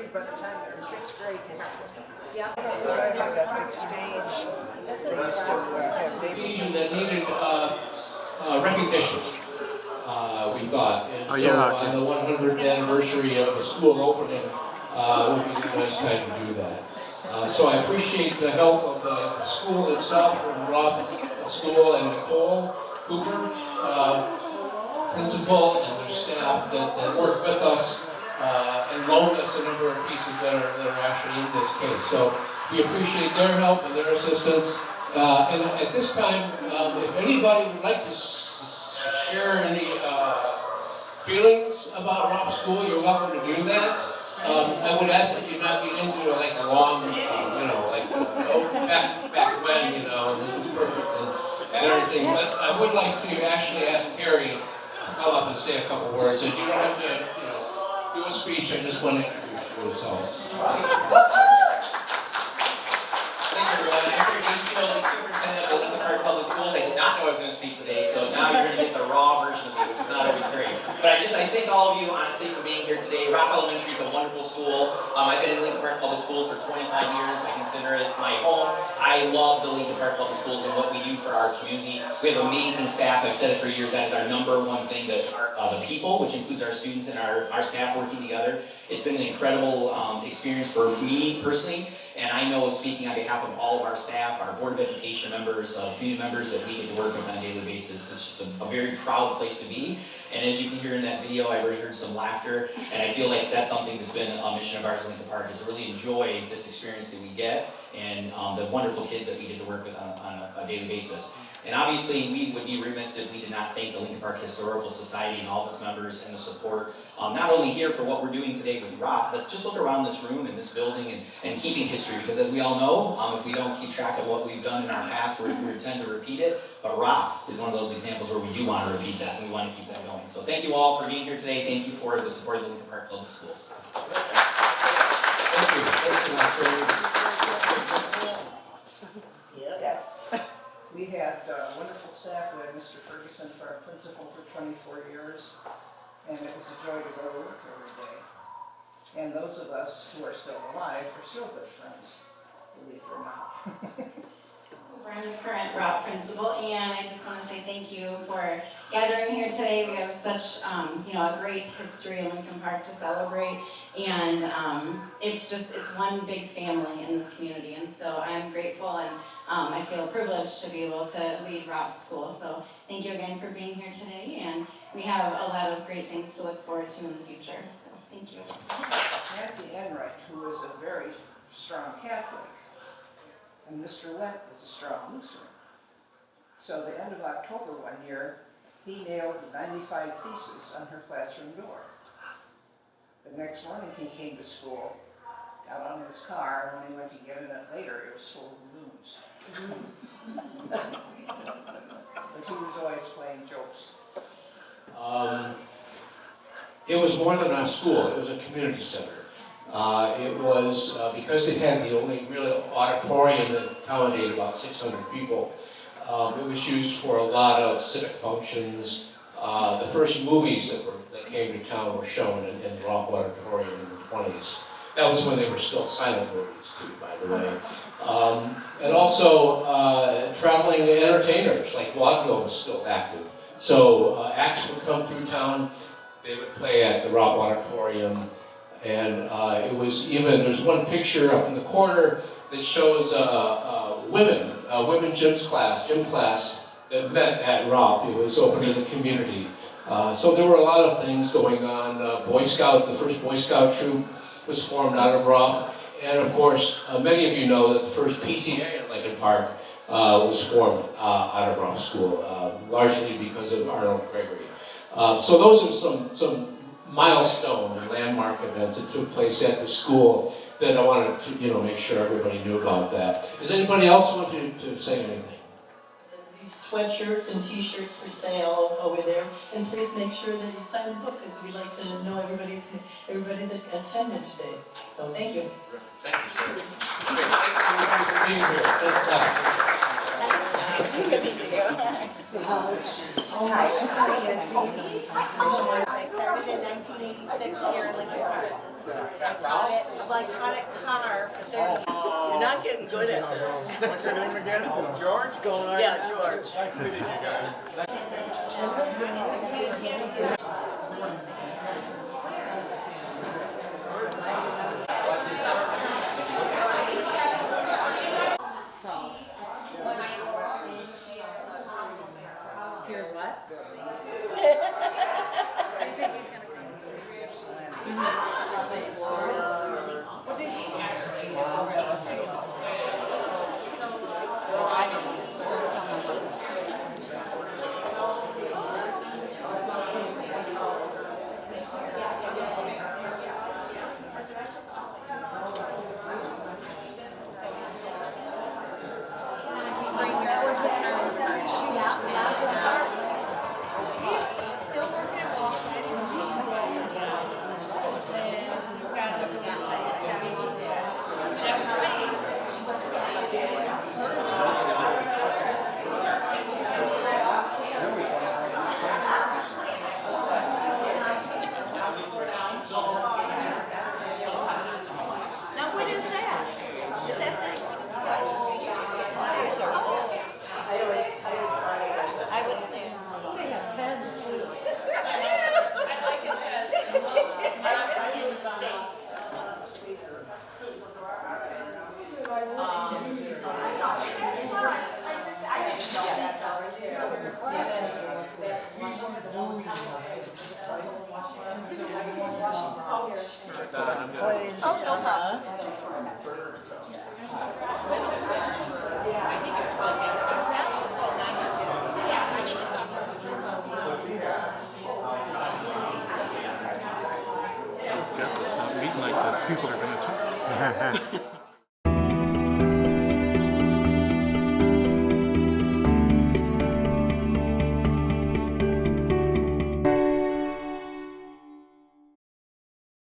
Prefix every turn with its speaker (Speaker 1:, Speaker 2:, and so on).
Speaker 1: ready by the time they're in 6th grade to help with them.
Speaker 2: Yeah.
Speaker 1: I have that big stage.
Speaker 2: This is
Speaker 3: Occasion that needed recognition, we thought. And so on the 100th anniversary of the school opening, would be a nice time to do that. So I appreciate the help of the school itself, from Raupp School and Nicole Cooper, principal, and their staff that worked with us and loaned us a number of pieces that are actually in this case. So we appreciate their help and their assistance. And at this time, if anybody would like to share any feelings about Raupp School, you're welcome to do that. I would ask that you not get into like a long, back when, this was perfect and everything. But I would like to actually ask Terry to come up and say a couple words. And you don't have to, do a speech. I just want to introduce yourself.
Speaker 4: Thank you, everyone. I'm Terry Gatefield, the superintendent of the Lincoln Park Public Schools. I did not know I was going to speak today, so now you're going to get the raw version of me, which is not always great. But I thank all of you, honestly, for being here today. Raupp Elementary is a wonderful school. I've been in Lincoln Park Public Schools for 25 years. I consider it my home. I love the Lincoln Park Public Schools and what we do for our community. We have amazing staff. I've said it for years. That is our number one thing, that the people, which includes our students and our staff working together. It's been an incredible experience for me personally. And I know, speaking on behalf of all of our staff, our Board of Education members, community members that we get to work with on a daily basis, it's just a very proud place to be. And as you can hear in that video, I've already heard some laughter, and I feel like that's something that's been a mission of ours at Lincoln Park, is to really enjoy this experience that we get and the wonderful kids that we get to work with on a daily basis. And obviously, we would be remiss if we did not thank the Lincoln Park Historical Society and all of its members and the support, not only here for what we're doing today with Raupp, but just look around this room and this building and keeping history. Because as we all know, if we don't keep track of what we've done in our past, we tend to repeat it. But Raupp is one of those examples where we do want to repeat that, and we want to keep that going. So thank you all for being here today. Thank you for the support of the Lincoln Park Public Schools.
Speaker 3: Thank you.
Speaker 1: Yes. We had wonderful staff. We had Mr. Ferguson for our principal for 24 years, and it was a joy to go to work every day. And those of us who are still alive are still good friends, believe it or not.
Speaker 5: I'm the current Raupp principal, and I just want to say thank you for gathering here today. We have such, a great history in Lincoln Park to celebrate, and it's one big family in this community, and so I'm grateful, and I feel privileged to be able to lead Raupp School. So thank you again for being here today, and we have a lot of great things to look forward to in the future. So thank you.
Speaker 1: Nancy Enright, who is a very strong Catholic, and Mr. Wendt is a strong Lutheran. So the end of October one year, he nailed 95 theses on her classroom door. The next morning he came to school, got on his car, and when he went to get in it later, it was full of balloons. But he was always playing jokes.
Speaker 3: It was more than a school, it was a community center. It was, because it had the only real auditorium that accommodated about 600 people, it was used for a lot of civic functions. The first movies that came to town were shown in the Raupp Auditorium in the 20s. That was when they were still silent movies too, by the way. And also traveling entertainers, like vaudeville was still active. So acts would come through town, they would play at the Raupp Auditorium. And it was even, there's one picture up in the corner that shows women gym class that met at Raupp. It was open to the community. So there were a lot of things going on. The first Boy Scout troop was formed out of Raupp. And of course, many of you know that the first PTA in Lincoln Park was formed out of Raupp School, largely because of Arnold Gregory. So those are some milestone and landmark events that took place at the school that I wanted to, make sure everybody knew about that. Does anybody else want to say anything?
Speaker 6: These sweatshirts and t-shirts for sale over there, and please make sure that you sign the book, because we'd like to know everybody that attended today. So thank you.
Speaker 3: Thank you, sir. Thanks for being here.
Speaker 2: I started in 1986 here in Lincoln Park. I taught at Carr for 30 years. You're not getting good at this.
Speaker 7: What's your name again? George? What's going on?
Speaker 2: Yeah, George.
Speaker 7: Nice meeting you guys.
Speaker 8: Here's what? Do you think he's gonna come? What did he?
Speaker 2: That was the time for shoes. It's hard.
Speaker 8: Still working at Boston. He's a teacher. And got a different place. That's great.
Speaker 2: Now what is that? Is that the? I was there. They have pens too.
Speaker 8: I like it says, not in the States.
Speaker 2: Please. Oh, no problem.
Speaker 9: Got to stop meeting like this. People are going to talk.